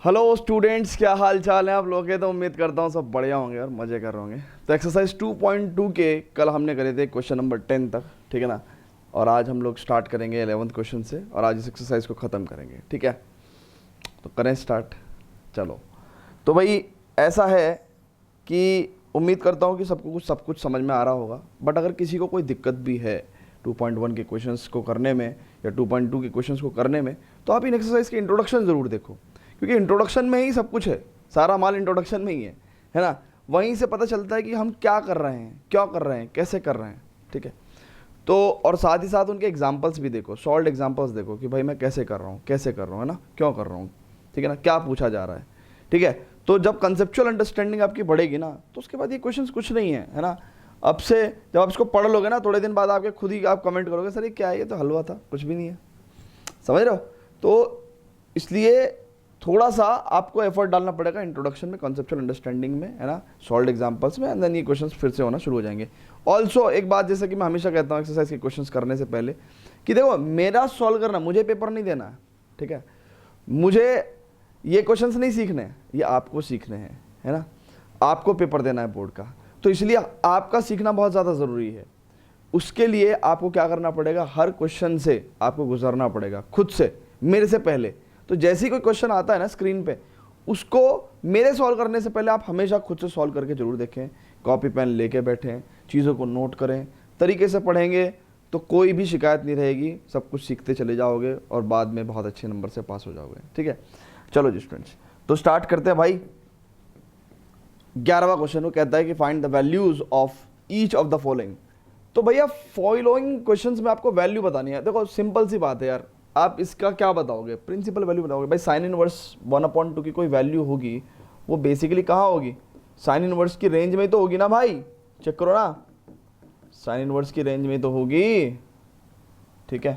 Hello students, क्या हाल चाल है आप लोगों के। तो उम्मीद करता हूँ सब बढ़िया होंगे और मज़े कर रहे होंगे। तो एक्सरसाइज 2.2 के कल हमने करे थे क्वेश्चन नंबर 10 तक, ठीक है ना। और आज हम लोग स्टार्ट करेंगे 11th क्वेश्चन से और आज इस एक्सरसाइज को ख़त्म करेंगे, ठीक है। तो करें स्टार्ट, चलो। तो भाई ऐसा है कि उम्मीद करता हूँ कि सबको सब कुछ समझ में आ रहा होगा, बट अगर किसी को कोई दिक्कत भी है 2.1 के क्वेश्चंस को करने में या 2.2 के क्वेश्चंस को करने में, तो आप इन एक्सरसाइज के इंट्रोडक्शन ज़रूर देखो, क्योंकि इंट्रोडक्शन में ही सब कुछ है। सारा माल इंट्रोडक्शन में ही है ना। वहीं से पता चलता है कि हम क्या कर रहे हैं, क्यों कर रहे हैं, कैसे कर रहे हैं, ठीक है। तो और साथ ही साथ उनके एग्जाम्पल्स भी देखो, सॉल्व एग्जाम्पल्स देखो कि भाई मैं कैसे कर रहा हूँ, कैसे कर रहा हूँ, है ना, क्यों कर रहा हूँ, ठीक है ना, क्या पूछा जा रहा है, ठीक है। तो जब कंसेप्चुअल अंडरस्टैंडिंग आपकी बढ़ेगी ना, तो उसके बाद ये क्वेश्चंस कुछ नहीं है ना। अब से जब आप इसको पढ़ लोगे ना, थोड़े दिन बाद आपके खुद ही आप कमेंट करोगे, सर ये क्या है, ये तो हलवा था, कुछ भी नहीं है। समझ रहे हो। तो इसलिए थोड़ा सा आपको एफर्ट डालना पड़ेगा इंट्रोडक्शन में, कॉन्सेप्चुअल अंडरस्टैंडिंग में, है ना, सॉल्व एग्जांपल्स में, एंड देन ये क्वेश्चंस फिर से होना शुरू हो जाएंगे। ऑल्सो एक बात जैसे कि मैं हमेशा कहता हूँ एक्सरसाइज के क्वेश्चंस करने से पहले कि देखो मेरा सॉल्व करना, मुझे पेपर नहीं देना है, ठीक है। मुझे ये क्वेश्चंस नहीं सीखने हैं, ये आपको सीखने हैं, है ना। आपको पेपर देना है बोर्ड का, तो इसलिए आपका सीखना बहुत ज़्यादा ज़रूरी है। उसके लिए आपको क्या करना पड़ेगा, हर क्वेश्चन से आपको गुजरना पड़ेगा खुद से, मेरे से पहले। तो जैसे ही कोई क्वेश्चन आता है ना स्क्रीन पे, उसको मेरे सॉल्व करने से पहले आप हमेशा खुद से सॉल्व करके जरूर देखें। कॉपी पेन लेके बैठें, चीज़ों को नोट करें, तरीके से पढ़ेंगे तो कोई भी शिकायत नहीं रहेगी, सब कुछ सीखते चले जाओगे और बाद में बहुत अच्छे नंबर से पास हो जाओगे, ठीक है। चलो जी स्टूडेंट्स, तो स्टार्ट करते हैं भाई। 11वां क्वेश्चन वो कहता है कि find the values of each of the following. तो भैया फॉलोइंग क्वेश्चंस में आपको वैल्यू बतानी है। देखो सिंपल सी बात है यार, आप इसका क्या बताओगे, प्रिंसिपल वैल्यू बताओगे। भाई साइन इनवर्स 1/2 की कोई वैल्यू होगी, वो बेसिकली कहाँ होगी, साइन इनवर्स की रेंज में तो होगी ना भाई। चेक करो ना, साइन इनवर्स की रेंज में तो होगी, ठीक है।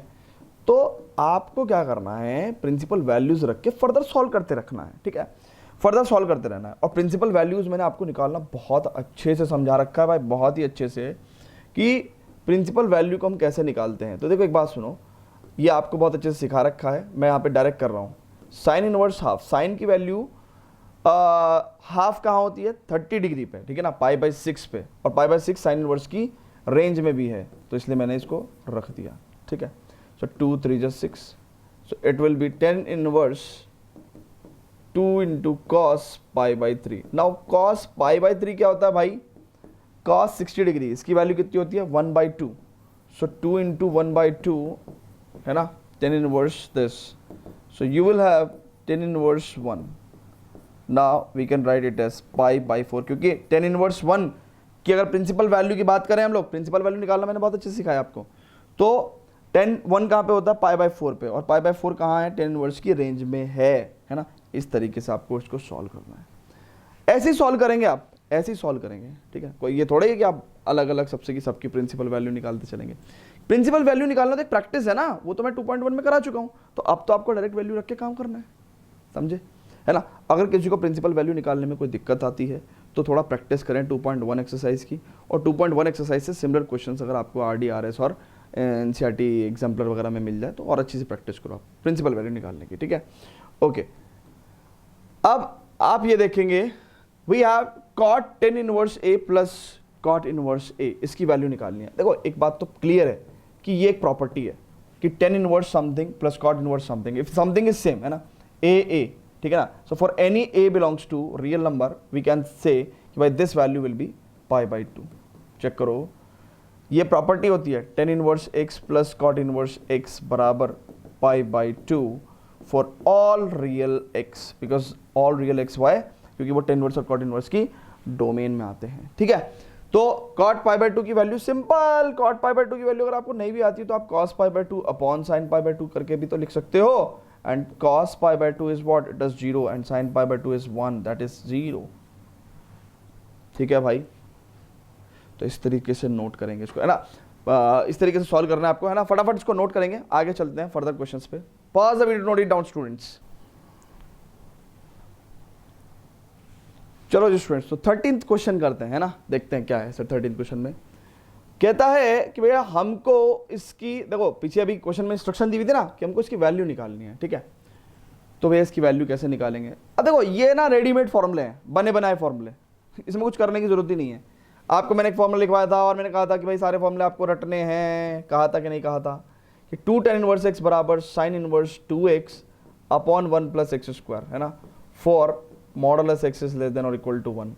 तो आपको क्या करना है, प्रिंसिपल वैल्यूज रख के फर्दर सॉल्व करते रखना है, ठीक है। फर्दर सॉल्व करते रहना है। और प्रिंसिपल वैल्यूज मैंने आपको निकालना बहुत अच्छे से समझा रखा है भाई, बहुत ही अच्छे से, कि प्रिंसिपल वैल्यू को हम कैसे निकालते हैं। तो देखो एक बात सुनो, ये आपको बहुत अच्छे से सिखा रखा है, मैं यहाँ पे डायरेक्ट कर रहा हूँ। साइन इनवर्स हाफ, साइन की वैल्यू हाफ कहाँ होती है, 30 डिग्री पे, ठीक है ना, π/6 पे, और π/6 साइन इनवर्स की रेंज में भी है, तो इसलिए मैंने इसको रख दिया, ठीक है। So 2 3 = 6, so it will be 10 inverse 2 × cos π/3। Now cos π/3 क्या होता है भाई, cos 60 डिग्री, इसकी वैल्यू कितनी होती है 1/2। सो 2 × 1/2 है ना, 10 inverse this, so you will have 10 inverse 1। Now we can write it as π/4, क्योंकि 10 इनवर्स 1 की अगर प्रिंसिपल वैल्यू की बात करें हम लोग, प्रिंसिपल वैल्यू निकालना मैंने बहुत अच्छे से सिखाया आपको। तो 1 कहाँ पे होता है, π/4 पे, और π/4 कहाँ है, 10 इनवर्स की रेंज में है ना। इस तरीके से आपको इसको सॉल्व करना है। ऐसे ही सॉल्व करेंगे आप, ऐसे ही सॉल्व करेंगे, ठीक है। कोई ये थोड़ा ही कि आप अलग अलग सबसे की सबकी प्रिंसिपल वैल्यू निकालते चलेंगे। प्रिंसिपल वैल्यू निकालना तो एक प्रैक्टिस है ना, वो तो मैं 2.1 में करा चुका हूँ। तो अब तो आपको डायरेक्ट वैल्यू रख के काम करना है, समझे, है ना। अगर किसी को प्रिंसिपल वैल्यू निकालने में कोई दिक्कत आती है तो थोड़ा प्रैक्टिस करें 2.1 एक्सरसाइज की, और 2.1 एक्सरसाइज से सिमिलर क्वेश्चंस अगर आपको RDRS और NCERT एग्जाम्पलर वगैरह में मिल जाए तो और अच्छी से प्रैक्टिस करो आप प्रिंसिपल वैल्यू निकालने की, ठीक है। ओके, अब आप ये देखेंगे, we have cot 10 inverse A plus cot inverse A, इसकी वैल्यू निकालनी है। देखो एक बात तो क्लियर है कि ये एक प्रॉपर्टी है कि 10 inverse something plus cot inverse something, if something is same, है ना, A, ठीक है ना। So for any A belongs to real number we can say कि भाई this value will be π/2। Check करो, ये प्रॉपर्टी होती है 10 inverse x plus cot inverse x बराबर π/2 for all real x, because all real x y, क्योंकि वो 10 inverse और cot इनवर्स की डोमेन में आते हैं, ठीक है। तो cot π/2 की वैल्यू सिंपल, cot π/2 की वैल्यू अगर आपको नहीं भी आती तो आप cos π/2 अपॉन sin π/2 करके भी तो लिख सकते हो। And cos π/2 is what, it is 0, and sin π/2 is 1, that is 0, ठीक है भाई। तो इस तरीके से नोट करेंगे इसको, है ना, इस तरीके से सॉल्व करना है आपको, है ना। फटाफट इसको नोट करेंगे, आगे चलते हैं फर्दर क्वेश्चंस पे। Pause the video, note it down students. चलो जी स्टूडेंट्स, तो 13th क्वेश्चन करते हैं, है ना, देखते हैं क्या है सर। 13th क्वेश्चन में कहता है कि भैया हमको इसकी, देखो पीछे अभी क्वेश्चन में इंस्ट्रक्शन दी हुई थी ना कि हमको इसकी वैल्यू निकालनी है, ठीक है। तो भैया इसकी वैल्यू कैसे निकालेंगे? अब देखो ये ना रेडीमेड फॉर्मूले हैं, बने बनाए फॉर्मूले, इसमें कुछ करने की जरूरत ही नहीं है। आपको मैंने एक फॉर्मूला लिखवाया था और मैंने कहा था कि भाई सारे फॉर्मूले आपको रटने हैं, कहा था कि नहीं कहा था कि 2 tan इनवर्स एक्स बराबर sine inverse 2x upon 1 plus x square, है ना, for modulus x is less then और इक्वल टू 1।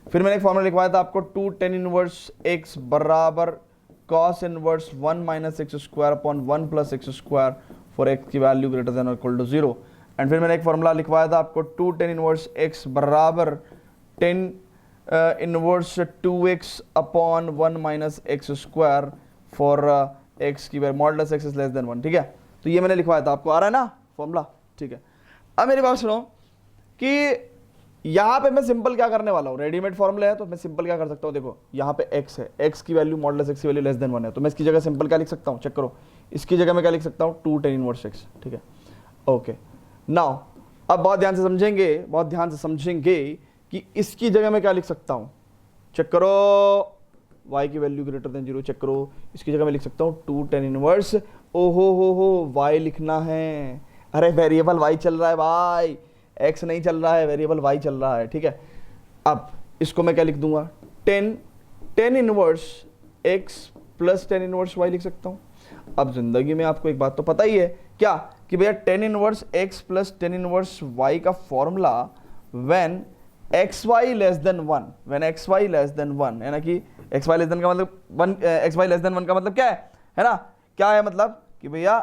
फिर मैंने एक फॉर्मूला लिखवाया था आपको 2 tan इनवर्स एक्स बराबर cos inverse 1 minus x square upon 1 plus x square for x की वैल्यू ग्रेटर देन और इक्वल टू 0। एंड फिर मैंने एक फॉर्मूला लिखवाया था आपको 2 tan इनवर्स एक्स बराबर 10 inverse 2x upon 1 minus x square for x की value modulus x is less than 1। ठीक है, तो ये मैंने लिखवाया था, आपको आ रहा है ना फॉर्मूला? ठीक है, अब मेरी बात सुनो कि यहाँ पे मैं सिंपल क्या करने वाला हूँ, रेडीमेड फॉर्मूला है तो मैं सिंपल क्या कर सकता हूँ, देखो यहाँ पे x है, x की वैल्यू मॉडुलस x की वैल्यू लेस देन 1 है, तो मैं इसकी जगह सिंपल क्या लिख सकता हूँ, चेक करो, इसकी जगह मैं क्या लिख सकता हूँ 2 tan इनवर्स x। ठीक है, ओके, नाउ अब बहुत ध्यान से समझेंगे, बहुत ध्यान से समझेंगे कि इसकी जगह मैं क्या लिख सकता हूँ, चेक करो, y की वैल्यू ग्रेटर देन 0, चेक करो, इसकी जगह मैं लिख सकता हूँ 2 tan इनवर्स, ओहो हो y लिखना है, अरे वेरिएबल y चल रहा है भाई, x नहीं चल रहा है, वेरिएबल y चल रहा है। ठीक है, अब इसको मैं क्या लिख दूंगा, 10 inverse x plus 10 inverse y लिख सकता हूँ। अब जिंदगी में आपको एक बात तो पता ही है क्या, कि भैया 10 inverse x plus 10 inverse y का formula when xy less than 1, when xy less than 1, है ना, कि xy लेस देन का मतलब 1, xy लेस देन 1 का मतलब क्या है ना, क्या है मतलब कि भैया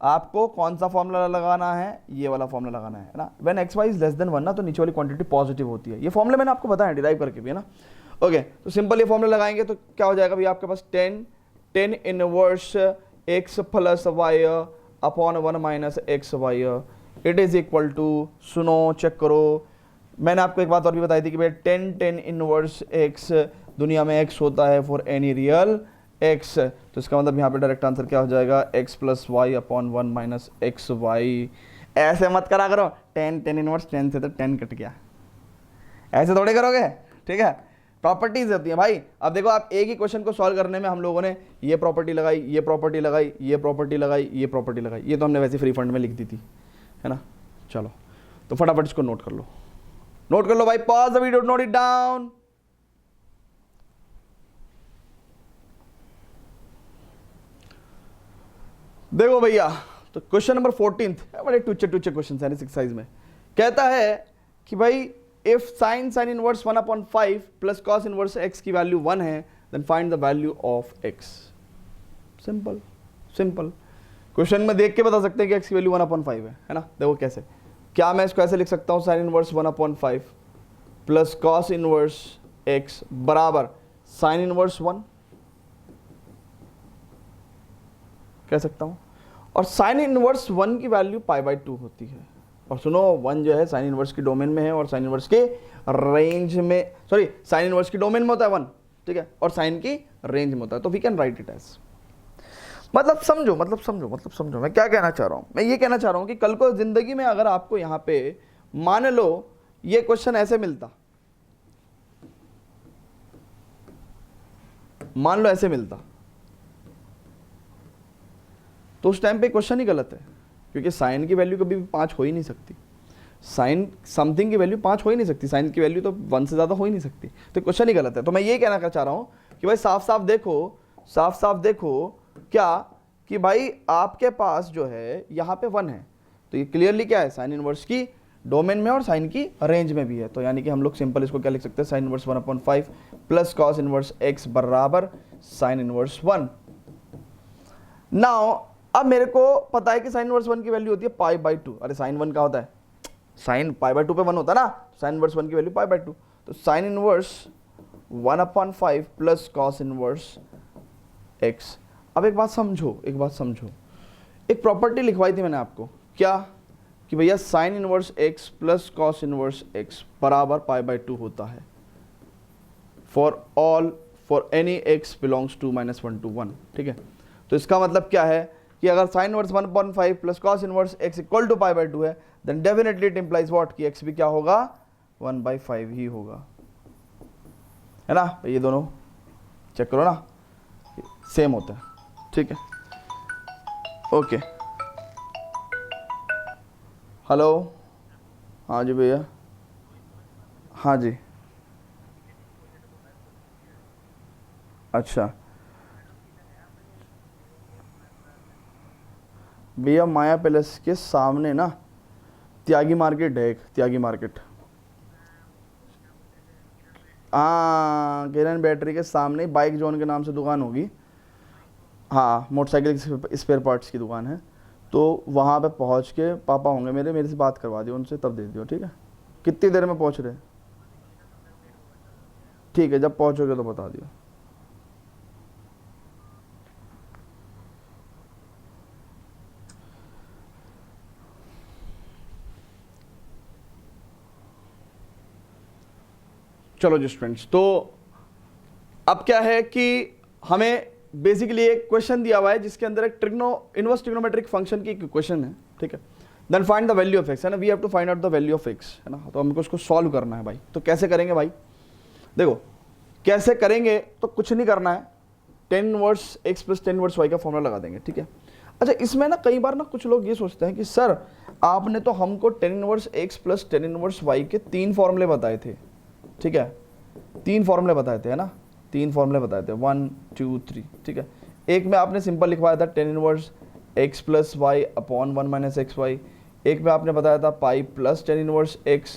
आपको कौन सा फॉर्मूला लगाना है, ये वाला फॉर्मूला लगाना है ना, when xy is less than 1 ना, तो नीचे वाली क्वांटिटी पॉजिटिव होती है। ये फॉर्मूला मैंने आपको बताया डिराइव करके भी, है ना। ओके, तो सिंपल ये फॉर्मूला लगाएंगे तो क्या हो जाएगा भैया, आपके पास 10 inverse x plus y upon 1 minus x y it is equal to, सुनो चेक करो, मैंने आपको एक बात और भी बताई थी कि भाई 10 इनवर्स x दुनिया में x होता है फॉर एनी रियल x, तो इसका मतलब यहाँ पे डायरेक्ट आंसर क्या हो जाएगा, x plus y upon 1 minus x y. ऐसे मत करा करो, 10 इनवर्स 10 से तो 10 कट गया, ऐसे थोड़े करोगे। ठीक है, प्रॉपर्टीज होती है भाई। अब देखो, आप एक ही क्वेश्चन को सॉल्व करने में हम लोगों ने ये प्रॉपर्टी लगाई, ये प्रॉपर्टी लगाई, ये प्रॉपर्टी लगाई, ये प्रॉपर्टी लगाई, ये तो हमने वैसे फ्री फंड में लिख दी थी, है ना। चलो तो फटाफट इसको नोट कर लो, नोट कर लो भाई, pause the video, note it down. देखो भैया, तो क्वेश्चन नंबर 14 बड़े टूचे टूचे क्वेश्चन है इस एक्सरसाइज में, कहता है कि भाई if sine inverse 1/5 plus cos inverse x की वैल्यू 1 है, then find the value of x। Simple simple question में देख के बता सकते हैं कि x की वैल्यू 1/5 है ना। देखो कैसे, क्या मैं इसको ऐसे लिख सकता हूँ, sign inverse 1/5 plus cos inverse x बराबर साइन इनवर्स 1 कह सकता हूँ, और साइन इनवर्स 1 की वैल्यू π/2 होती है। और सुनो, 1 जो है साइन इनवर्स की डोमेन में है और साइन इनवर्स के रेंज में, सॉरी साइन इनवर्स की डोमेन में होता है 1, ठीक है, और साइन की रेंज में होता है, तो we can write it as, मतलब समझो मैं क्या कहना चाह रहा हूँ। मैं ये कहना चाह रहा हूँ कि कल को जिंदगी में अगर आपको यहाँ पे मान लो ये क्वेश्चन ऐसे मिलता, मान लो ऐसे मिलता, तो उस टाइम पे क्वेश्चन ही गलत है, क्योंकि साइन की वैल्यू कभी भी 5 हो ही नहीं सकती, साइन समथिंग की वैल्यू 5 हो ही नहीं सकती, साइन की वैल्यू तो 1 से ज़्यादा हो ही नहीं सकती, तो क्वेश्चन ही गलत है। तो मैं ये कहना चाह रहा हूँ कि भाई साफ साफ देखो क्या, कि भाई आपके पास जो है यहाँ पे 1 है, तो ये क्लियरली क्या है, साइन इनवर्स की डोमेन में और साइन की रेंज में भी है, तो यानी कि हम लोग सिंपल इसको क्या लिख सकते हैं, sine inverse 1/5 plus cos inverse x बराबर साइन इनवर्स 1। नाउ अब मेरे को पता है कि साइन इनवर्स 1 की वैल्यू होती है π/2, अरे साइन 1 का होता है, साइन π/2 पे 1 होता है ना, साइन इनवर्स 1 की वैल्यू π/2, तो sign inverse 1/5 plus cos inverse x। अब एक बात समझो, एक प्रॉपर्टी लिखवाई थी मैंने आपको, क्या, कि भैया sine inverse x plus cos inverse x बराबर π/2 होता है for any x belongs to -1 to 1, ठीक है। तो इसका मतलब क्या है कि अगर sine inverse 1/5 plus cos inverse x equal to π/2 है, then definitely it implies what, कि x भी क्या होगा, 1/5 ही होगा, है ना। ये दोनों चेक करो ना, सेम होता है, ठीक है, ओके। हेलो, हाँ जी भैया, हाँ जी, अच्छा भैया माया पैलेस के सामने ना त्यागी मार्केट है, एक त्यागी मार्केट। हाँ, किरण बैटरी के सामने बाइक जोन के नाम से दुकान होगी। हाँ, मोटरसाइकिल स्पेयर पार्ट्स की दुकान है। तो वहाँ पे पहुँच के पापा होंगे मेरे, मेरे से बात करवा दियो उनसे, तब दे दियो, ठीक है। कितनी देर में पहुँच रहे हैं? ठीक है, जब पहुँचोगे तो बता दियो। चलो जी स्टूडेंट्स, तो अब क्या है कि हमें बेसिकली एक क्वेश्चन दिया हुआ है जिसके अंदर एक इनवर्स ट्रिग्नोमेट्रिक फंक्शन की इक्वेशन है, ठीक है। Then find the value of x, है ना, we have to find out the value of x, है ना। तो हमको उसको सॉल्व करना है भाई। तो कैसे करेंगे भाई? देखो कैसे करेंगे, तो कुछ नहीं करना है, tan inverse x plus tan inverse y का फॉर्मूला लगा देंगे, ठीक है। अच्छा, इसमें ना कई बार ना कुछ लोग ये सोचते हैं कि सर आपने तो हमको tan inverse x plus tan inverse y के 3 फॉर्मूले बताए थे, ठीक है, 3 फॉर्मूले बताए थे, है ना, 3 फॉर्मूले बताए थे, 1 2 3, ठीक है। एक में आपने सिंपल लिखवाया था tan inverse x plus y upon 1 minus x y. एक में आपने बताया था pi plus tan inverse x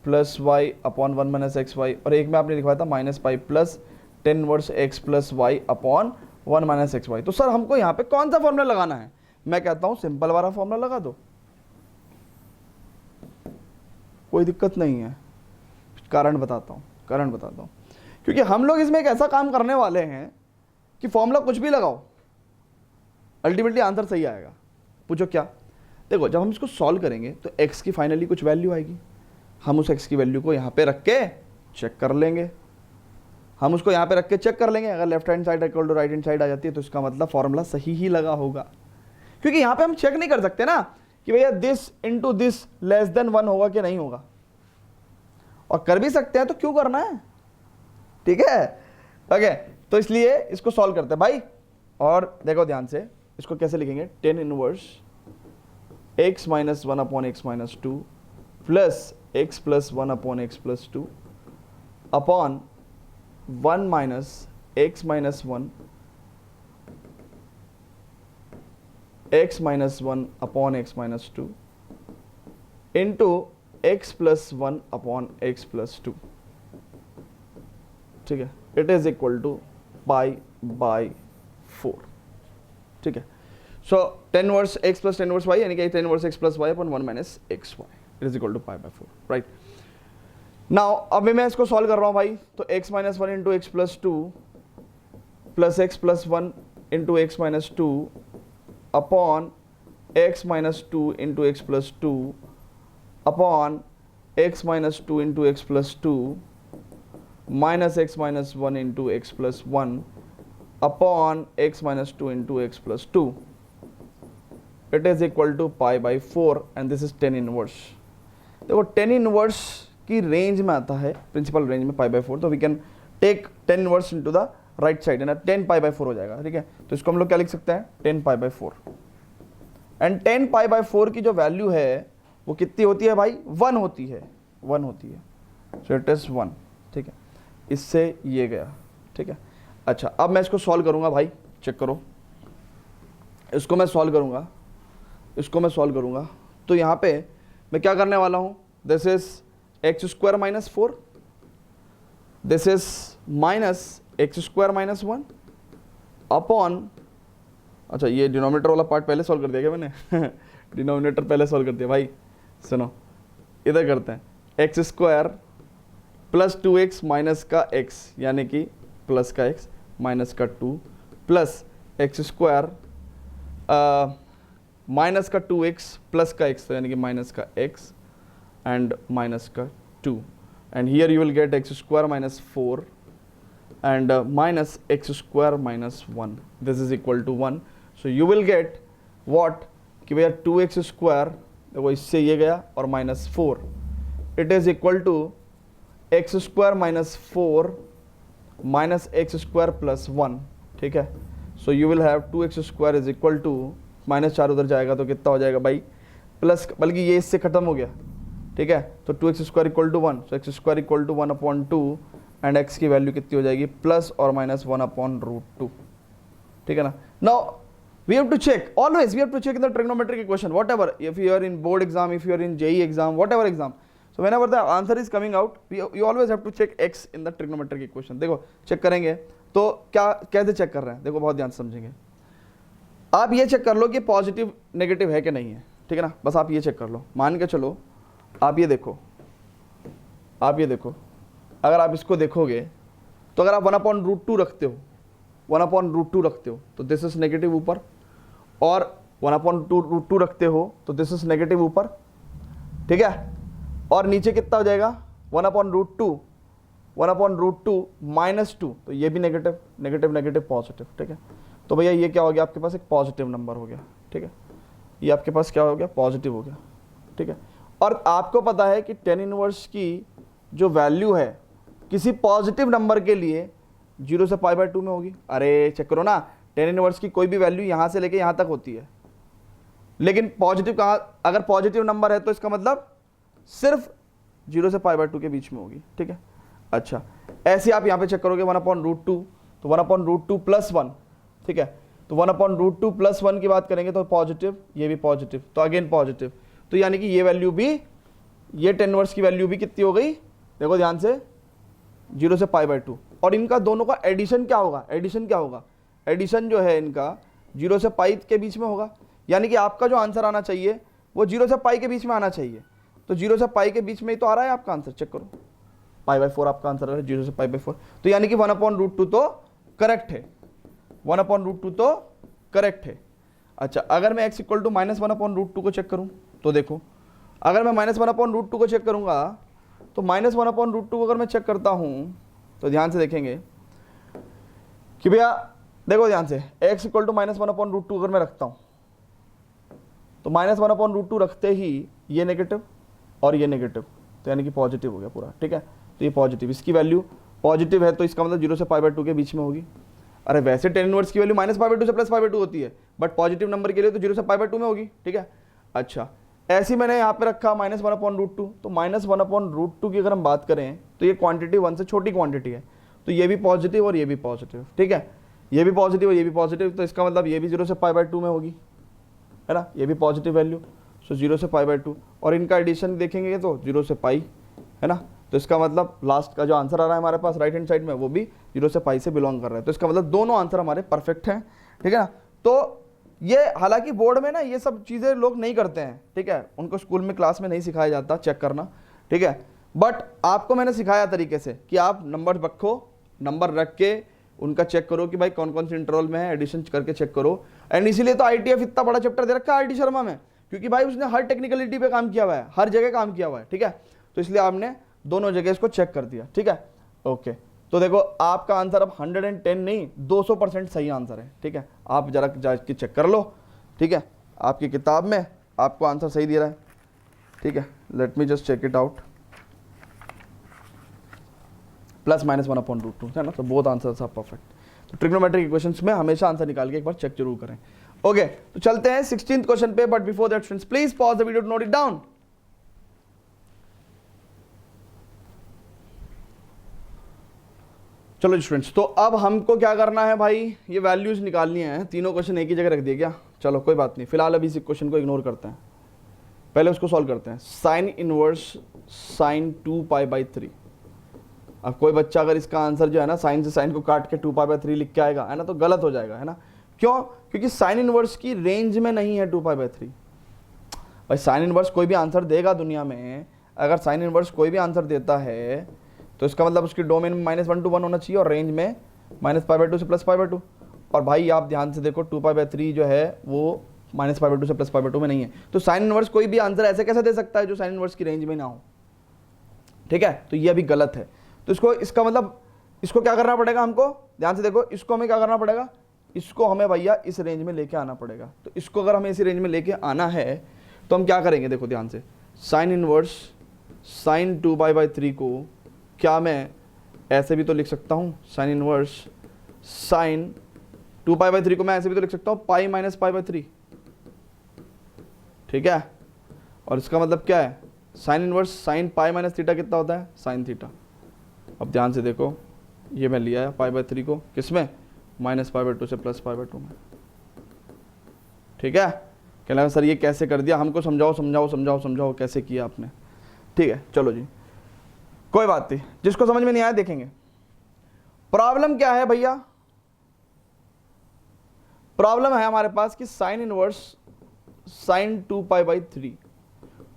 plus y upon 1 minus x y. और एक में आपने लिखवाया था minus pi plus tan inverse x plus y upon 1 minus x y. तो सर हमको यहाँ पे कौन सा फॉर्मूला लगाना है? मैं कहता हूँ सिंपल वाला फॉर्मूला लगा दो, कोई दिक्कत नहीं है। कारण बताता हूँ, क्योंकि हम लोग इसमें एक ऐसा काम करने वाले हैं कि फॉर्मूला कुछ भी लगाओ, अल्टीमेटली आंसर सही आएगा। पूछो क्या? देखो जब हम इसको सॉल्व करेंगे तो x की फाइनली कुछ वैल्यू आएगी, हम उस x की वैल्यू को यहाँ पे रख के चेक कर लेंगे। अगर left hand side equal to right hand side आ जाती है तो इसका मतलब फॉर्मूला सही ही लगा होगा। क्योंकि यहाँ पे हम चेक नहीं कर सकते ना कि भैया this into this less than 1 होगा कि नहीं होगा, और कर भी सकते हैं तो क्यों करना है, ठीक है। ओके, तो इसलिए इसको सॉल्व करते हैं भाई। और देखो ध्यान से, इसको कैसे लिखेंगे? Tan inverse x minus 1 upon x minus 2 plus x plus 1 upon x plus 2 upon 1 minus x minus 1 x minus 1 upon x minus 2 into x plus 1 upon x plus 2, ठीक है। It is equal to pi by 4, ठीक है। So tan inverse x plus tan inverse y, यानी कि tan inverse x plus y upon 1 minus x y, it is equal to pi by 4, right. Now अब मैं इसको solve कर रहा हूँ भाई। तो x minus 1 into x plus 2 plus x plus 1 into x minus 2 upon x minus 2 into x plus 2 upon x minus 2 into x plus 2 minus x minus 1 into x plus 1 upon x minus 2 into x plus 2, it is equal to pi by 4 and this is tan inverse. देखो tan inverse की range में आता है, principal range में पाई by 4, तो we can take tan inverse into the right side, है ना, 10 पाई by 4 हो जाएगा, ठीक है। तो इसको हम लोग क्या लिख सकते हैं? 10 पाई बाई 4, एंड 10 पाई बाई 4 की जो वैल्यू है वो कितनी होती है भाई? 1 होती है, 1 होती है। सो इट इज 1, ठीक है। इससे ये गया, ठीक है। अच्छा, अब मैं इसको सॉल्व करूंगा भाई, चेक करो, इसको मैं सॉल्व करूंगा। तो यहाँ पे मैं क्या करने वाला हूँ? This is x square minus 4, this is minus x square minus 1 upon, अच्छा ये डिनोमिनेटर वाला पार्ट पहले सॉल्व कर दिया क्या मैंने? डिनोमिनेटर पहले सॉल्व कर दिया भाई। सुनो, इधर करते हैं, x square plus 2x minus का x, यानी कि प्लस का x माइनस का 2 प्लस एक्स स्क्वायर माइनस का 2x प्लस का x, तो यानी कि माइनस का x एंड माइनस का 2, and here you will get x square minus 4 and minus x square minus 1, this is equal to 1। So you will get what कि भैया 2x square, देखो इससे ये गया और minus 4, it is equal to x square minus 4 minus x square plus 1, ठीक है। So you will have 2x square is equal to, minus 4 उधर जाएगा तो कितना हो जाएगा भाई? प्लस, बल्कि ये इससे खत्म हो गया, ठीक है। तो 2x² इक्वल टू 1, सो x² equal to 1/2 and x की वैल्यू कितनी हो जाएगी, प्लस और माइनस 1/√2, ठीक है ना। Now we have to check, always we have to check in the trigonometric equation, whatever, if you are in board exam, if you are in JEE exam, whatever exam, so whenever the answer is coming out, you always have to check x in the trigonometric equation। देखो check करेंगे तो क्या कैसे check कर रहे हैं, देखो बहुत ध्यान से समझेंगे। आप ये चेक कर लो कि पॉजिटिव नेगेटिव है कि नहीं है, ठीक है ना, बस आप ये चेक कर लो। मान के चलो आप ये देखो, अगर आप इसको देखोगे तो अगर आप 1/√2 रखते हो, 1/√2 रखते हो तो दिस इज नेगेटिव ऊपर, और 1/√2 रखते हो तो दिस इज नेगेटिव ऊपर, ठीक है। और नीचे कितना हो जाएगा, 1/√2 -2, तो ये भी नेगेटिव, नेगेटिव नेगेटिव पॉजिटिव, ठीक है। तो भैया ये क्या हो गया, आपके पास एक पॉजिटिव नंबर हो गया, ठीक है। ये आपके पास क्या हो गया, पॉजिटिव हो गया, ठीक है। और आपको पता है कि tan इनवर्स की जो वैल्यू है किसी पॉजिटिव नंबर के लिए 0 से π/2 में होगी। अरे चेक करो ना, tan इनवर्स की कोई भी वैल्यू यहाँ से लेके यहाँ तक होती है, लेकिन पॉजिटिव कहाँ, अगर पॉजिटिव नंबर है तो इसका मतलब सिर्फ 0 से π/2 के बीच में होगी, ठीक है। अच्छा, ऐसे आप यहाँ पे चेक करोगे 1/√2, तो 1/√2 + 1, ठीक है। तो 1/√2 + 1 की बात करेंगे तो पॉजिटिव, ये भी पॉजिटिव, तो अगेन पॉजिटिव, तो यानी कि ये वैल्यू भी, ये tan इनवर्स की वैल्यू भी कितनी हो गई, देखो ध्यान से, 0 से π/2। और इनका दोनों का एडिशन क्या होगा, एडिशन जो है इनका 0 से π के बीच में होगा, यानी कि आपका जो आंसर आना चाहिए वो 0 से π के बीच में आना चाहिए। तो 0 से π के बीच में ही तो आ रहा है आपका आंसर, चेक करो, π/4 आपका आंसर है, 0 से π/4, तो यानी कि 1/√2 तो करेक्ट है, 1/√2 तो करेक्ट है। अच्छा, अगर मैं x इक्वल टू -1/√2 को चेक करूं तो देखो, अगर मैं -1/√2 को चेक करूंगा तो -1/√2 को अगर मैं चेक करता हूं तो ध्यान से देखेंगे कि भैया देखो ध्यान से, x इक्वल टू -1/√2 अगर मैं रखता हूं तो -1/√2 रखते ही ये नेगेटिव और ये नेगेटिव, तो यानी कि पॉजिटिव हो गया पूरा, ठीक है। तो ये पॉजिटिव, इसकी वैल्यू पॉजिटिव है तो इसका मतलब 0 से π/2 के बीच में होगी। अरे वैसे tan इनवर्स की वैल्यू -π/2 से +π/2 होती है, बट पॉजिटिव नंबर के लिए तो 0 से π/2 में होगी, ठीक है। अच्छा, ऐसे मैंने यहाँ पे रखा -1/√2, तो -1/√2 की अगर हम बात करें तो ये क्वांटिटी 1 से छोटी क्वांटिटी है, तो ये भी पॉजिटिव और ये भी पॉजिटिव, ठीक है। ये भी पॉजिटिव और ये भी पॉजिटिव, तो इसका मतलब ये भी 0 से π/2 में होगी, है ना, ये भी पॉजिटिव वैल्यू, सो 0 से π/2, और इनका एडिशन देखेंगे तो 0 से π, है ना। तो इसका मतलब लास्ट का जो आंसर आ रहा है हमारे पास राइट हैंड साइड में वो भी 0 से π से बिलोंग कर रहा है, तो इसका मतलब दोनों आंसर हमारे परफेक्ट हैं, ठीक है ना। तो ये हालांकि बोर्ड में ना ये सब चीज़ें लोग नहीं करते हैं, ठीक है, उनको स्कूल में क्लास में नहीं सिखाया जाता चेक करना, ठीक है, बट आपको मैंने सिखाया तरीके से कि आप नंबर रखो, नंबर रख के उनका चेक करो कि भाई कौन कौन से इंटरवल में है, एडिशन करके चेक करो। एंड इसीलिए तो ITF इतना बड़ा चैप्टर दे रखा है IIT शर्मा में, क्योंकि भाई उसने हर टेक्निकलिटी पे काम किया हुआ है, हर जगह काम किया हुआ है, ठीक है। तो इसलिए आपने दोनों जगह इसको चेक कर दिया, ठीक है। ओके, तो देखो आपका आंसर अब 110 नहीं 200% सही आंसर है, ठीक है। आप जरा जाके चेक कर लो, ठीक है, आपकी किताब में आपको आंसर सही दे रहा है, ठीक है। Let me just check it out, +-1/√2 है ना, तो बोथ आंसर्स आर परफेक्ट। तो ट्रिग्नोमेट्रिक इक्वेशंस में हमेशा आंसर निकाल के एक बार चेक जरूर करें। ओके, तो चलते हैं 16th क्वेश्चन पे, but before that friends please pause the video to note it down. चलो स्टूडेंट्स, तो अब हमको क्या करना है भाई, ये वैल्यूज निकालनी है। तीनों क्वेश्चन एक ही जगह रख दिए क्या, चलो कोई बात नहीं, फिलहाल अभी इस क्वेश्चन को इग्नोर करते हैं, पहले उसको सॉल्व करते हैं। Sine inverse sine 2π/3। अब कोई बच्चा अगर इसका आंसर जो है ना साइन से साइन को काट के 2π/3 लिख के आएगा, है ना, तो गलत हो जाएगा, है ना। क्यों, क्योंकि साइन इनवर्स की रेंज में नहीं है 2π/3। भाई साइन इनवर्स कोई भी आंसर देगा दुनिया में, अगर साइन इनवर्स कोई भी आंसर देता है तो इसका मतलब उसकी डोमेन में -1 to 1 होना चाहिए और रेंज में -π/2 से +π/2। और भाई आप ध्यान से देखो 2π/3 जो है वो -π/2 से +π/2 में नहीं है, तो साइन इनवर्स कोई भी आंसर ऐसे कैसे दे सकता है जो साइन इनवर्स की रेंज में ना हो, ठीक है। तो ये अभी गलत है, तो इसको इसका मतलब इसको क्या करना पड़ेगा हमको, ध्यान से देखो, इसको हमें क्या करना पड़ेगा, इसको हमें भैया इस रेंज में लेके आना पड़ेगा। तो इसको अगर हमें इसी रेंज में लेके आना है तो हम क्या करेंगे, देखो ध्यान से, साइन इनवर्स साइन 2π/3 को क्या मैं ऐसे भी तो लिख सकता हूँ, साइन इनवर्स साइन 2π/3 को मैं ऐसे भी तो लिख सकता हूँ π - π/3, ठीक है। और इसका मतलब क्या है, sign inverse sine pi minus theta कितना होता है, साइन थीटा। अब ध्यान से देखो, ये मैं लिया है पाई/3 को किस में, -π/2 से +π/2 में। ठीक है, कह लगा सर ये कैसे कर दिया, हमको समझाओ समझाओ समझाओ समझाओ कैसे किया आपने। ठीक है चलो जी, कोई बात नहीं, जिसको समझ में नहीं आया देखेंगे। प्रॉब्लम क्या है भैया, प्रॉब्लम है हमारे पास कि साइन इनवर्स साइन 2π/3।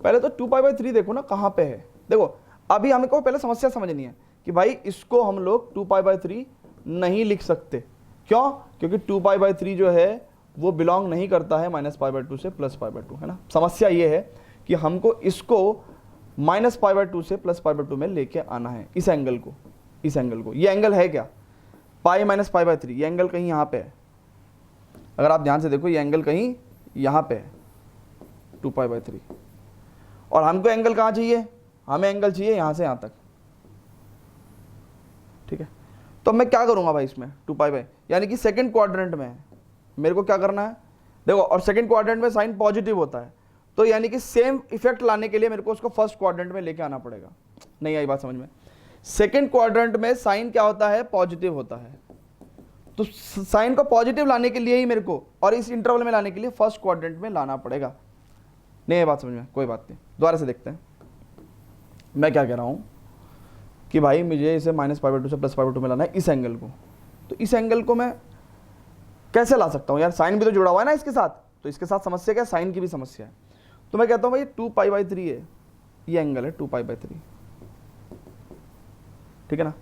पहले तो 2π/3 देखो ना कहां पे है। देखो अभी हमको पहले समस्या समझनी है कि भाई इसको हम लोग 2π/3 नहीं लिख सकते। क्यों, क्योंकि 2π/3 जो है वो बिलोंग नहीं करता है -π/2 से +π/2, है ना। समस्या ये है कि हमको इसको -π/2 से +π/2 में लेके आना है, इस एंगल को, इस एंगल को। ये एंगल है क्या, पाई माइनस π/3, ये एंगल कहीं यहाँ पे है। अगर आप ध्यान से देखो ये एंगल कहीं यहाँ पे है 2π/3, और हमको एंगल कहाँ चाहिए, हमें एंगल चाहिए यहाँ से यहाँ तक। ठीक है, तो मैं क्या करूँगा भाई इसमें 2π, यानी कि सेकंड क्वाड्रेंट में मेरे को क्या करना है, देखो, और सेकंड क्वाड्रेंट में साइन पॉजिटिव होता है, तो यानी कि सेम इफेक्ट लाने के लिए मेरे को उसको फर्स्ट क्वाड्रेंट में लेके आना पड़ेगा। नहीं आई बात समझ में, सेकंड क्वाड्रेंट में साइन क्या होता है, पॉजिटिव होता है, तो साइन को पॉजिटिव लाने के लिए ही मेरे को, और इस इंटरवल में लाने के लिए फर्स्ट क्वाड्रेंट में लाना पड़ेगा। नहीं ये बात समझ में, कोई बात नहीं, दोबारा से देखते हैं। मैं क्या कह रहा हूं कि भाई मुझे इसे -π/2 से +π/2 में लाना है, इस एंगल को। तो इस एंगल को मैं कैसे ला सकता हूं यार, साइन भी तो जुड़ा हुआ है ना इसके साथ, तो इसके साथ समस्या क्या, साइन की भी समस्या है। तो मैं कहता हूं भाई 2π/3 है, ये एंगल है 2π/3, ठीक है ना।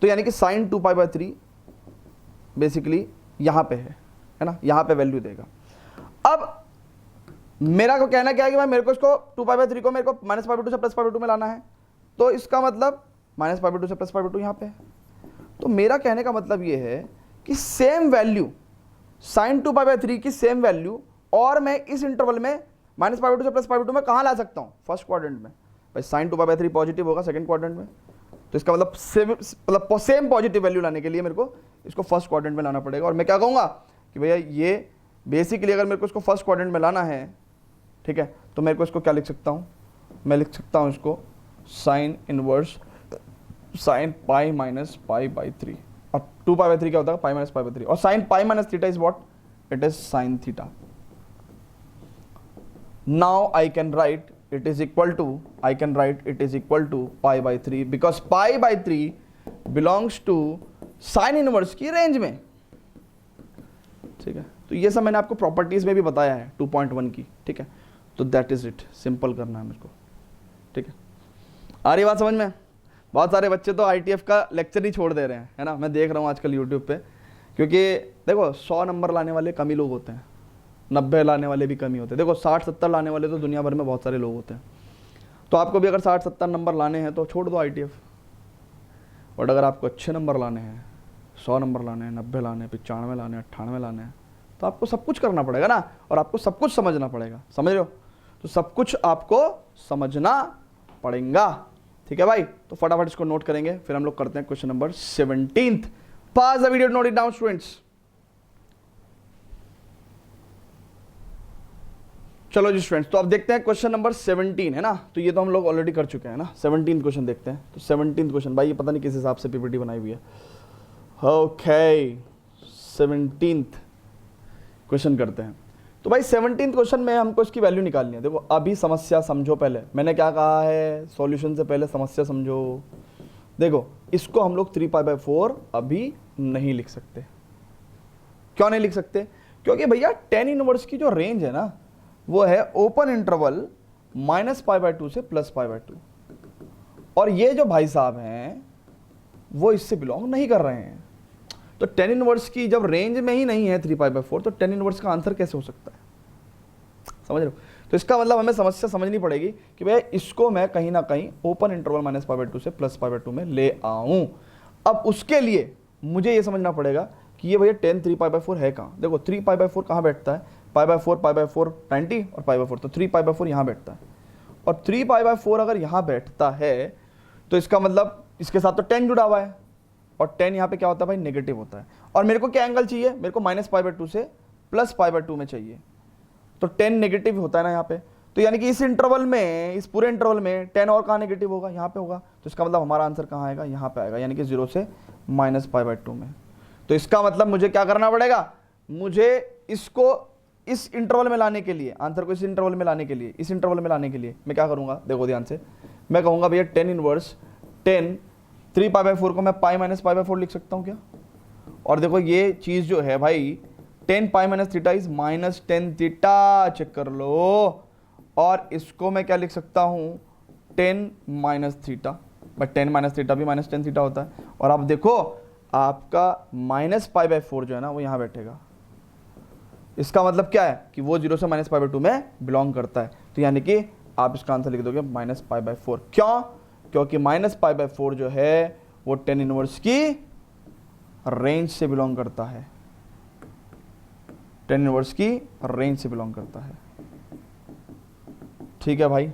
तो यानी कि साइन 2π/3 बेसिकली यहां पे है ना, यहां पे वैल्यू देगा। अब मेरा को कहना क्या है कि भाई मेरे को इसको 2π/3 को मेरे को -π/2 से +π/2 में लाना है, तो इसका मतलब -π/2 से +π/2 यहाँ पे है। तो मेरा कहने का मतलब ये है कि सेम वैल्यू साइन 2π/3 की सेम वैल्यू, और मैं इस इंटरवल में -π/2 से +π/2 में कहाँ ला सकता हूँ, फर्स्ट क्वाड्रेंट में। भाई साइन 2π/3 पॉजिटिव होगा सेकंड क्वाड्रेंट में, तो इसका मतलब सेम पॉजिटिव वैल्यू लाने के लिए मेरे को इसको फर्स्ट क्वाड्रेंट में लाना पड़ेगा। और मैं क्या कहूँगा कि भैया ये बेसिकली अगर मेरे को इसको फर्स्ट क्वाड्रेंट में लाना है, ठीक है, तो मेरे को इसको क्या लिख सकता हूँ, मैं लिख सकता हूँ इसको sine inverse sine pi minus π/3, और 2π/3 क्या होता है, पाई माइनस π/3, और sign pi minus theta is what, it is sine theta. Now I can write it is equal to, I can write it is equal to π/3 because π/3 belongs to sin inverse की range में। ठीक है, तो ये सब मैंने आपको properties में भी बताया है 2.1 की। ठीक है, तो दैट इज इट, सिंपल करना है मेरे को। ठीक है, आ रही बात समझ में। बहुत सारे बच्चे तो ITF का लेक्चर ही छोड़ दे रहे हैं, है ना, मैं देख रहा हूँ आजकल यूट्यूब पे, क्योंकि देखो 100 नंबर लाने वाले कम ही लोग होते हैं, 90 लाने वाले भी कम ही होते हैं। देखो 60-70 लाने वाले तो दुनिया भर में बहुत सारे लोग होते हैं। तो आपको भी अगर 60-70 नंबर लाने हैं तो छोड़ दो ITF, बट अगर आपको अच्छे नंबर लाने हैं, 100 नंबर लाने हैं, 90 लाने हैं, 95 लाने हैं, 98 लाने हैं, तो आपको सब कुछ करना पड़ेगा ना, और आपको सब कुछ समझना पड़ेगा। समझ रहे हो, तो सब कुछ आपको समझना पड़ेगा। ठीक है भाई, तो फटाफट इसको नोट करेंगे, फिर हम लोग करते हैं question number 17। Pass the video, note it down students. चलो जी स्टूडेंट्स, तो अब देखते हैं क्वेश्चन नंबर 17, है ना। तो ये तो हम लोग ऑलरेडी कर चुके हैं ना। 17 क्वेश्चन देखते हैं। तो 17 क्वेश्चन, भाई ये पता नहीं किस हिसाब से PPT बनाई हुई है। ओके, 17 क्वेश्चन करते हैं। तो भाई 17 क्वेश्चन में हमको इसकी वैल्यू निकालनी है। देखो अभी समस्या समझो, पहले मैंने क्या कहा है, सॉल्यूशन से पहले समस्या समझो। देखो इसको हम लोग 3π/4 अभी नहीं लिख सकते। क्यों नहीं लिख सकते, क्योंकि भैया tan इनवर्स की जो रेंज है ना, वो है ओपन इंटरवल -π/2 से +π/2, और ये जो भाई साहब हैं वो इससे बिलोंग नहीं कर रहे हैं। तो tan इनवर्स की जब रेंज में ही नहीं है 3π/4, तो tan इनवर्स का आंसर कैसे हो सकता है, समझ रहे हो। तो इसका मतलब हमें समस्या समझनी पड़ेगी कि भैया इसको मैं कहीं ना कहीं ओपन इंटरवल -π/2 से +π/2 में ले आऊं। अब उसके लिए मुझे ये समझना पड़ेगा कि ये भैया tan 3π/4 है कहाँ। देखो 3π/4 कहाँ बैठता है, π/4 90 और π/4, तो 3π/4 यहाँ बैठता है। और 3π/4 अगर यहाँ बैठता है तो इसका मतलब इसके साथ तो 10 जुड़ा हुआ है, और 10 यहाँ पे क्या होता है भाई, नेगेटिव होता है। और मेरे को क्या एंगल चाहिए, मेरे को -π/2 से +π/2 में चाहिए। तो 10 नेगेटिव होता है ना यहाँ पे, तो यानी कि इस इंटरवल में, इस पूरे इंटरवल में 10 और कहाँ नेगेटिव होगा, यहाँ पे होगा। तो इसका मतलब हमारा आंसर कहाँ आएगा, यहाँ पे आएगा, यानी कि 0 से -π/2 में। तो इसका मतलब मुझे क्या करना पड़ेगा, मुझे इसको इस इंटरवल में लाने के लिए, आंसर को इस इंटरवल में लाने के लिए, इस इंटरवल में लाने के लिए मैं क्या करूँगा, देखो ध्यान से, मैं कहूँगा भैया 10 इनवर्स 10 3π/4 को मैं π-π/4 लिख सकता हूँ क्या। और देखो ये चीज़ जो है भाई 10 π-θ इज -10θ, चेक कर लो। और इसको मैं क्या लिख सकता हूँ 10 - θ, बट 10 - θ भी -10θ होता है। और आप देखो आपका -π/4 जो है ना वो यहाँ बैठेगा। इसका मतलब क्या है कि वो 0 से -π/2 में बिलोंग करता है। तो यानी कि आप इसका आंसर लिख दोगे -π/4। क्यों, क्योंकि -π/4 जो है वो 10 इनवर्स की रेंज से बिलोंग करता है, 10 इनवर्स की रेंज से बिलोंग करता है। ठीक है भाई,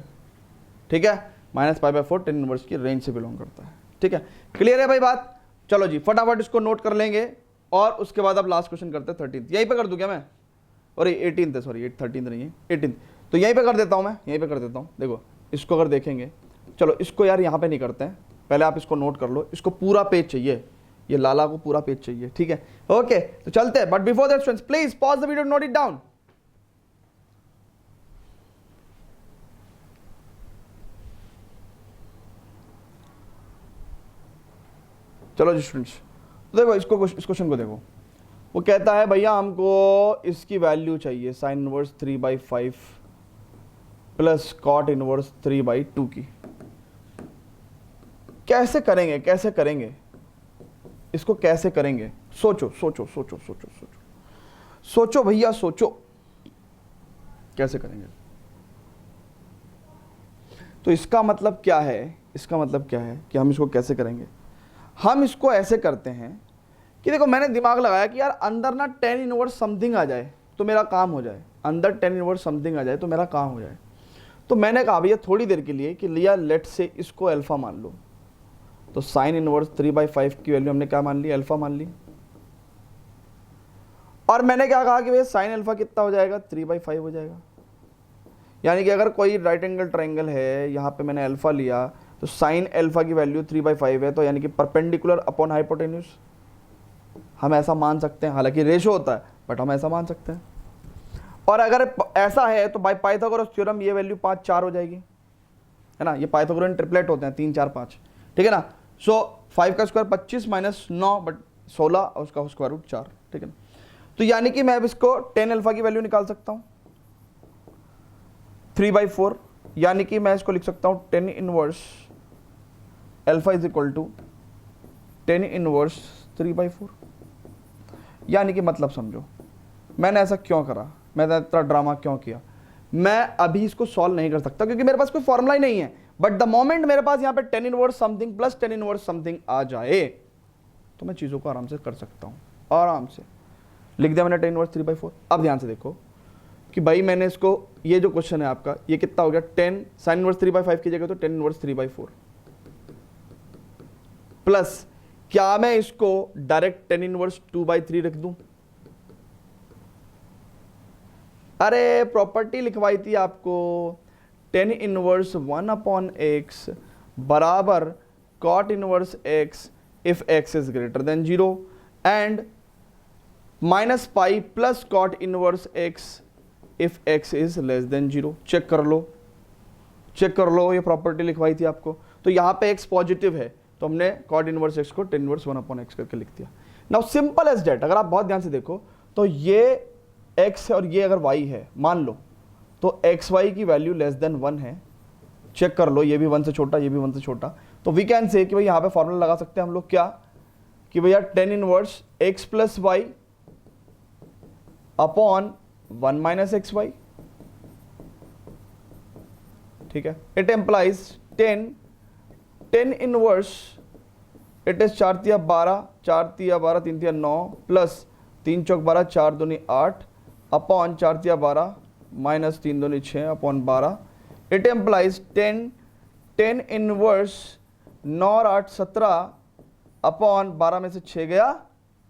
ठीक है, -π/4 10 इनवर्स की रेंज से बिलोंग करता है। ठीक है, क्लियर है भाई बात। चलो जी फटाफट इसको नोट कर लेंगे और उसके बाद अब लास्ट क्वेश्चन करते हैं 13th। यहीं पे कर दूं क्या मैं, और 18th है, सॉरी 13th नहीं है 18th, तो यहीं पे कर देता हूं मैं, यहीं पे कर देता हूं। देखो इसको अगर देखेंगे, चलो इसको यार यहाँ पे नहीं करते हैं, पहले आप इसको नोट कर लो। इसको पूरा पेज चाहिए, ये लाला को पूरा पेज चाहिए। ठीक है, ओके, तो चलते हैं, but before that friends please pause the video, note it down. चलो जी स्टूडेंट्स, देखो इसको, इस क्वेश्चन को देखो। वो कहता है भैया हमको इसकी वैल्यू चाहिए sine inverse 3/5 plus cot inverse 3/2 की। कैसे करेंगे, कैसे करेंगे इसको, कैसे करेंगे, सोचो सोचो सोचो सोचो सोचो सोचो भैया सोचो, कैसे करेंगे। तो इसका मतलब क्या है, इसका मतलब क्या है कि हम इसको कैसे करेंगे। हम इसको ऐसे करते हैं कि देखो मैंने दिमाग लगाया कि यार अंदर ना 10 इनवर्स समथिंग आ जाए तो मेरा काम हो जाए, अंदर 10 इनवर्स समथिंग आ जाए तो मेरा काम हो जाए। तो मैंने कहा भैया थोड़ी देर के लिए कि लिया, लेट से इसको अल्फा मान लो। तो साइन इनवर्स 3/5 की वैल्यू हमने क्या मान ली, अल्फा मान ली। और मैंने क्या कहा कि भैया साइन अल्फा कितना हो जाएगा, 3/5 हो जाएगा। यानी कि अगर कोई राइट एंगल ट्रायंगल है, यहाँ पे मैंने अल्फा लिया, तो साइन अल्फा की वैल्यू 3/5 है, तो यानी कि परपेंडिकुलर अपॉन हाइपोटेन्यूज, हम ऐसा मान सकते हैं। हालांकि रेशो होता है बट हम ऐसा मान सकते हैं। और अगर ऐसा है तो बाय पाइथागोरस थ्योरम ये वैल्यू 5 4 हो जाएगी, है ना। ये पाइथागोरन ट्रिपलेट होते हैं 3 4 5, ठीक है ना। सो 5 का स्क्वायर 25 - 9 बट 16 और उसका स्क्वायर रूट 4, ठीक है ना। तो यानी कि मैं अब इसको 10 अल्फा की वैल्यू निकाल सकता हूँ 3/4, यानी कि मैं इसको लिख सकता हूँ 10 inverse alpha is equal to 10 inverse 3/4। यानी कि मतलब समझो मैंने ऐसा क्यों करा, मैंने इतना ड्रामा क्यों किया। मैं अभी इसको सॉल्व नहीं कर सकता क्योंकि मेरे पास कोई फॉर्मूला ही नहीं है, बट द मोमेंट मेरे पास यहाँ पे 10 inverse something plus 10 inverse something आ जाए तो मैं चीज़ों को आराम से कर सकता हूँ। आराम से लिख दिया मैंने 10 इनवर्स 3/4। अब ध्यान से देखो कि भाई मैंने इसको, ये जो क्वेश्चन है आपका ये कितना हो गया, 10 साइन इनवर्स 3/5 की जगह तो 10 इनवर्स 3/4 प्लस, क्या मैं इसको डायरेक्ट 10 इनवर्स 2/3 रख दूं। अरे प्रॉपर्टी लिखवाई थी आपको, 10 इनवर्स 1/x बराबर cot inverse x if x is greater than 0 and -π plus cot inverse x if x is less than 0। Check कर लो, चेक कर लो, ये प्रॉपर्टी लिखवाई थी आपको। तो यहाँ पे x पॉजिटिव है तो हमने कॉट इनवर्स x को 10 इनवर्स 1/x करके लिख दिया। नाउ सिंपल एज दैट, अगर आप बहुत ध्यान से देखो तो ये x है और ये अगर y है मान लो, तो xy की वैल्यू लेस देन 1 है। चेक कर लो, ये भी 1 से छोटा, ये भी 1 से छोटा। तो वी कैन से कि भाई यहाँ पे फॉर्मूला लगा सकते हैं हम लोग क्या, कि भैया 10 inverse x plus y upon 1 minus xy, ठीक है। It implies 10 inverse, it is 4 तिया 12, 4 तिया 12, 3 तिया 9 प्लस 3 चौक 12, 4 दूनी 8 अपॉन 4 तिया 12 माइनस 3 दूनी 6 अपॉन 12। इट एम्प्लाइज 10 इनवर्स 9 और 8 17 अपॉन 12 में से 6 गया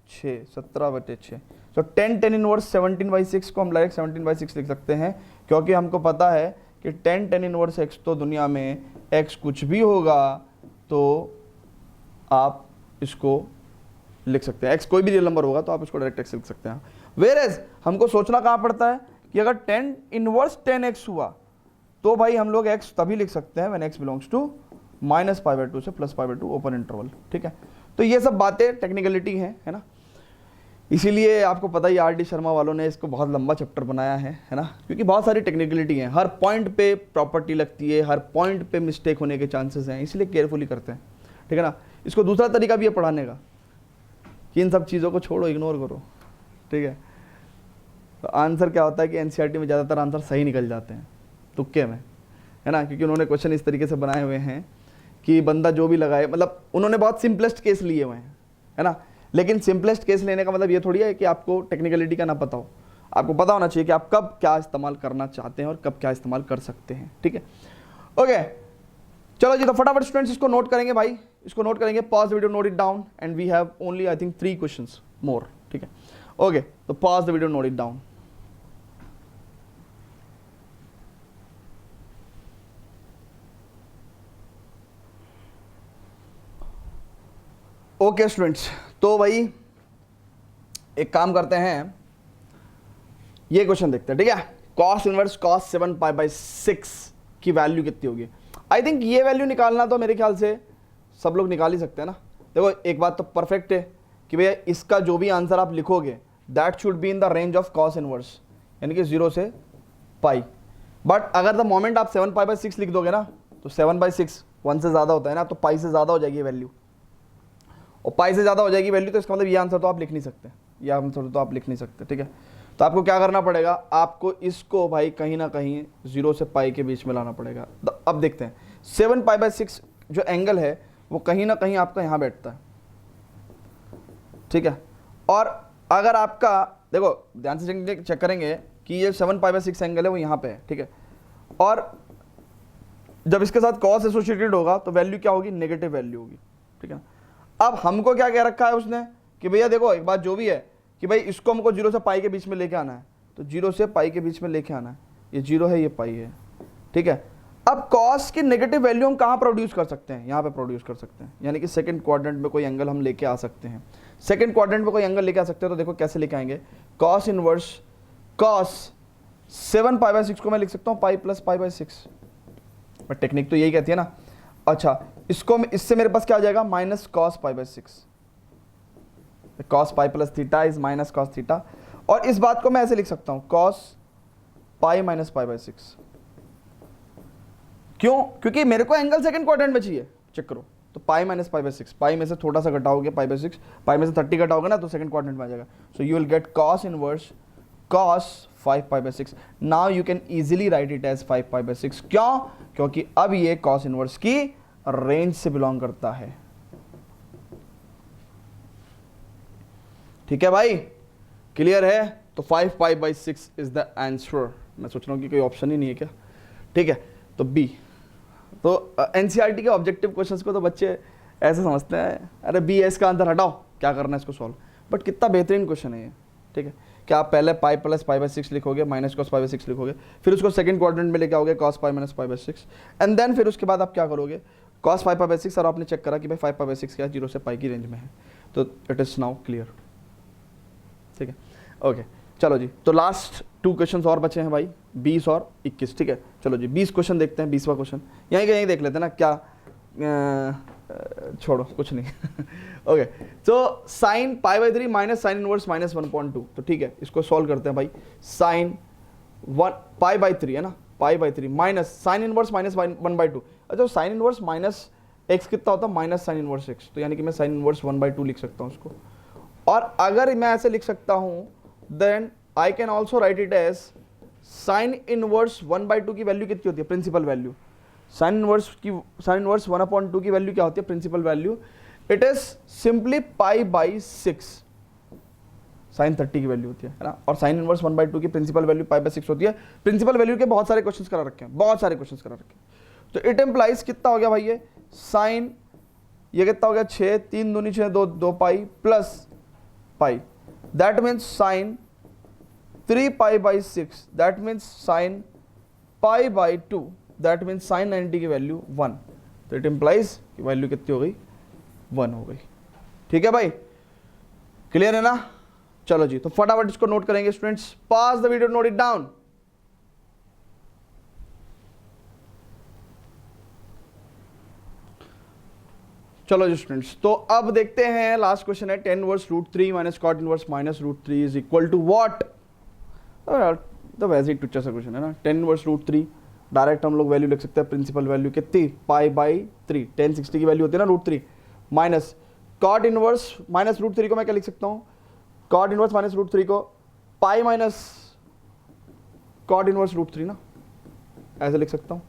6, 17/6। तो 10 इनवर्स 17/6 को हम डायरेक्ट 17/6 लिख सकते हैं क्योंकि हमको पता है कि tan इनवर्स x तो दुनिया में x कुछ भी होगा तो आप इसको लिख सकते हैं, x कोई भी रियल नंबर होगा तो आप इसको डायरेक्ट x लिख सकते हैं। वेयरएज हमको सोचना कहाँ पड़ता है कि अगर tan इनवर्स 10x हुआ तो भाई हम लोग x तभी लिख सकते हैं when x बिलोंग्स टू -π/2 से +π/2 ओपन इंटरवल, ठीक है। तो ये सब बातें टेक्निकलिटी हैं, है ना, इसीलिए आपको पता ही आर डी शर्मा वालों ने इसको बहुत लंबा चैप्टर बनाया है ना, क्योंकि बहुत सारी टेक्निकलिटी हैं, हर पॉइंट पे प्रॉपर्टी लगती है, हर पॉइंट पे मिस्टेक होने के चांसेस हैं, इसलिए केयरफुली करते हैं, ठीक है ना। इसको दूसरा तरीका भी है पढ़ाने का कि इन सब चीज़ों को छोड़ो, इग्नोर करो, ठीक है। तो आंसर क्या होता है कि एनसीईआरटी में ज़्यादातर आंसर सही निकल जाते हैं तुक्के में, है ना, क्योंकि उन्होंने क्वेश्चन इस तरीके से बनाए हुए हैं कि बंदा जो भी लगाए, मतलब उन्होंने बहुत सिंपलेस्ट केस लिए हुए हैं, है ना। लेकिन सिंपलेस्ट केस लेने का मतलब ये थोड़ी है कि आपको टेक्निकलिटी का ना पता हो, आपको पता होना चाहिए कि आप कब क्या इस्तेमाल करना चाहते हैं और कब क्या इस्तेमाल कर सकते हैं, ठीक है। ओके चलो जी, तो फटाफट स्टूडेंट्स इसको नोट करेंगे भाई, इसको नोट करेंगे, pause the video, note it down, and we have only I think 3 questions more, ठीक है। ओके तो pause the video, note it down. Okay students, तो भाई एक काम करते हैं, ये क्वेश्चन देखते हैं, ठीक है। cos इनवर्स cos 7π/6 की वैल्यू कितनी होगी। आई थिंक ये वैल्यू निकालना तो मेरे ख्याल से सब लोग निकाल ही सकते हैं ना। देखो एक बात तो परफेक्ट है कि भैया इसका जो भी आंसर आप लिखोगे that should be in the range of cos inverse, यानी कि 0 से पाई। बट अगर द मोमेंट आप 7π/6 लिख दोगे ना तो 7/6 1 से ज़्यादा होता है ना, तो पाई से ज़्यादा हो जाएगी वैल्यू, और पाई से ज़्यादा हो जाएगी वैल्यू, तो इसका मतलब ये आंसर तो आप लिख नहीं सकते, ये आंसर तो आप लिख नहीं सकते, ठीक है। तो आपको क्या करना पड़ेगा, आपको इसको भाई कहीं ना कहीं 0 से पाई के बीच में लाना पड़ेगा। अब देखते हैं 7π/6 जो एंगल है वो कहीं ना कहीं आपका यहाँ बैठता है, ठीक है। और अगर आपका देखो ध्यान से चेक करेंगे कि ये 7π/6 एंगल है वो यहाँ पे है, ठीक है। और जब इसके साथ कॉस एसोसिएटेड होगा तो वैल्यू क्या होगी, नेगेटिव वैल्यू होगी, ठीक है। अब हमको क्या कह रखा है उसने कि भैया देखो एक बात जो भी है कि भाई इसको हमको 0 से पाई के बीच में लेके आना है, तो 0 से पाई के बीच में लेके आना है, ये 0 है ये पाई है, ठीक है। अब कॉस की नेगेटिव वैल्यू हम कहाँ प्रोड्यूस कर सकते हैं, यहाँ पे प्रोड्यूस कर सकते हैं, यानी कि सेकंड क्वाड्रेंट में कोई एंगल हम लेके आ सकते हैं। सेकंड क्वाड्रेंट में कोई एंगल लेके आ सकते हैं, तो देखो कैसे लेके आएंगे, कॉस इनवर्स कॉस 7π/6 को मैं लिख सकता हूँ पाई प्लस π/6, बट टेक्निक तो यही कहती है ना। अच्छा इसको इससे मेरे पास क्या आ जाएगा, minus cos π/6, cos pi plus theta is minus cos theta, और इस बात को मैं ऐसे लिख सकता हूँ कॉस पाई माइनस π/6। क्यों, क्योंकि मेरे को एंगल सेकंड क्वाड्रेंट में चाहिए, चेक करो, तो पाई माइनस π/6, पाई में से थोड़ा सा घटाओगे π/6, पाई में से 30 घटाओगे ना तो सेकंड क्वाड्रेंट में आ जाएगा, so you will get cos inverse cos 5π/6। Now you can easily write it as 5π/6। क्यों, क्योंकि अब ये cos इनवर्स की रेंज से बिलोंग करता है, ठीक है भाई, क्लियर है। तो 5π/6 इज द आंसर। मैं सोच रहा हूँ कि कोई ऑप्शन ही नहीं है क्या, ठीक है। तो बी, तो एनसीईआरटी के ऑब्जेक्टिव क्वेश्चंस को तो बच्चे ऐसे समझते हैं, अरे बी है इसका आंसर, हटाओ क्या करना है इसको सॉल्व, बट कितना बेहतरीन क्वेश्चन है ये, ठीक है। कि आप पहले पाई प्लस π/6 लिखोगे, माइनस कॉस π/6 लिखोगे, फिर उसको सेकंड क्वाड्रेंट में लेके आओगे cos pi minus π/6, and then फिर उसके बाद आप क्या करोगे, cos 5π/6, और आपने चेक करा कि भाई 5π/6 क्या 0 से पाई की रेंज में है, तो इट इज नाउ क्लियर, ठीक है। ओके चलो जी, तो लास्ट 2 क्वेश्चन और बचे हैं भाई, 20 और 21, ठीक है। चलो जी 20 क्वेश्चन देखते हैं, 20वां क्वेश्चन यहीं का यहीं देख लेते हैं ना, क्या छोड़ो कुछ नहीं ओके, तो sine π/3 minus sine inverse minus 1/2, तो ठीक है इसको सॉल्व करते हैं भाई। साइन π/3 है ना, π/3 माइनस साइन इनवर्स माइनस 1/2। अच्छा साइन इनवर्स माइनस x कितना होता है, माइनस साइन इनवर्स x, तो यानी कि मैं साइन इनवर्स 1/2 लिख सकता हूँ उसको। और अगर मैं ऐसे लिख सकता हूँ then I can also write it as sine inverse 1/2 की वैल्यू कितनी होती है, प्रिंसिपल वैल्यू। साइन इनवर्स 1/2 की वैल्यू क्या होती है, principal value, it is simply π/6, sine 30 की वैल्यू होती है ना। और साइन इनवर्स 1/2 की प्रिंसिपल वैल्यू π/6 होती है। प्रिंसिपल वैल्यू के बहुत सारे क्वेश्चंस करा रखे हैं, बहुत सारे क्वेश्चंस करा रखे हैं। तो इट इम्प्लाइज कितना हो गया भाई, ये साइन, ये कितना हो गया 6, 3 दूनी 6, 2 pi plus pi, that means sine 3π/6, that means sine pi by 2, that means sine 90 की वैल्यू 1, तो इट इम्प्लाइज कि वैल्यू कितनी हो गई, 1 हो गई। ठीक है भाई, क्लियर है ना? चलो जी, तो फटाफट इसको नोट करेंगे students, pause the video, note it down. चलो जी स्टूडेंट्स, तो अब देखते हैं लास्ट क्वेश्चन है, tan inverse root 3 minus cot inverse minus root 3 is equal to what? तो वैसे ही टुच्चा सा क्वेश्चन है ना। टेन इनवर्स रूट 3 डायरेक्ट हम लोग वैल्यू लिख सकते हैं, प्रिंसिपल वैल्यू कितनी, पाई बाई 3, 1060 की वैल्यू होती है ना root 3, minus cot inverse minus root 3 को मैं क्या लिख सकता हूँ, कॉट इनवर्स माइनस रूट 3 को pi minus cot inverse root 3 ना, ऐसे लिख सकता हूँ।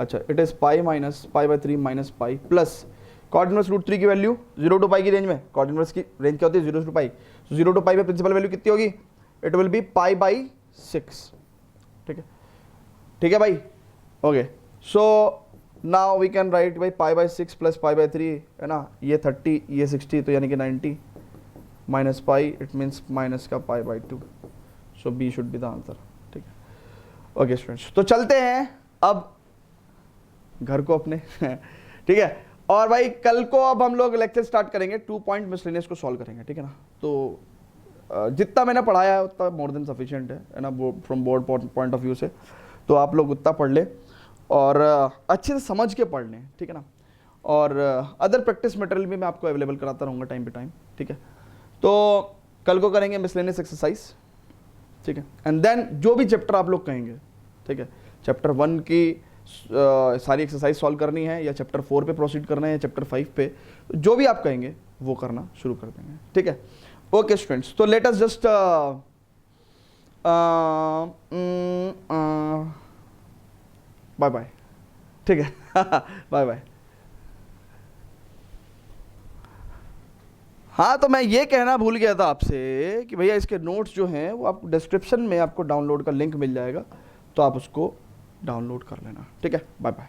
अच्छा, it is pi minus pi by 3 minus pi plus cot inverse root 3 की वैल्यू 0 टू पाई की रेंज में, कॉट इनवर्स की रेंज क्या होती है, 0 टू पाई, 0 टू पाई में प्रिंसिपल वैल्यू कितनी होगी, it will be pi by 6। ठीक है, ठीक है भाई, okay. So now we can write भाई pi by 6 plus pi by 3 है ना, ये 30 ये 60, तो यानी कि 90 minus pi, it means minus का pi by 2, so be should be the answer. ठीक है, ओके स्टूडेंट्स, तो चलते हैं अब घर को अपने ठीक है, और भाई कल को अब हम लोग लेक्चर स्टार्ट करेंगे, 2 पॉइंट मिसलेनियस को सॉल्व करेंगे। ठीक है ना, तो जितना मैंने पढ़ाया है उतना मोर देन सफिशिएंट है ना, from board point of view से, तो आप लोग उतना पढ़ ले और अच्छे से समझ के पढ़ लें। ठीक है ना, और अदर प्रैक्टिस मटेरियल भी मैं आपको अवेलेबल कराता रहूँगा टाइम पे टाइम। ठीक है, तो कल को करेंगे मिसलेनियस एक्सरसाइज। ठीक है, एंड देन जो भी चैप्टर आप लोग कहेंगे, ठीक है, चैप्टर 1 की सारी एक्सरसाइज सॉल्व करनी है या चैप्टर 4 पे प्रोसीड करना है या चैप्टर 5 पे, जो भी आप कहेंगे वो करना शुरू कर देंगे। ठीक है, ओके स्टूडेंट्स, तो let us just bye bye. ठीक है, बाय बाय। हाँ, तो मैं ये कहना भूल गया था आपसे कि भैया इसके नोट्स जो हैं वो आपको डिस्क्रिप्शन में आपको डाउनलोड का लिंक मिल जाएगा, तो आप उसको डाउनलोड कर लेना। ठीक है, बाय बाय।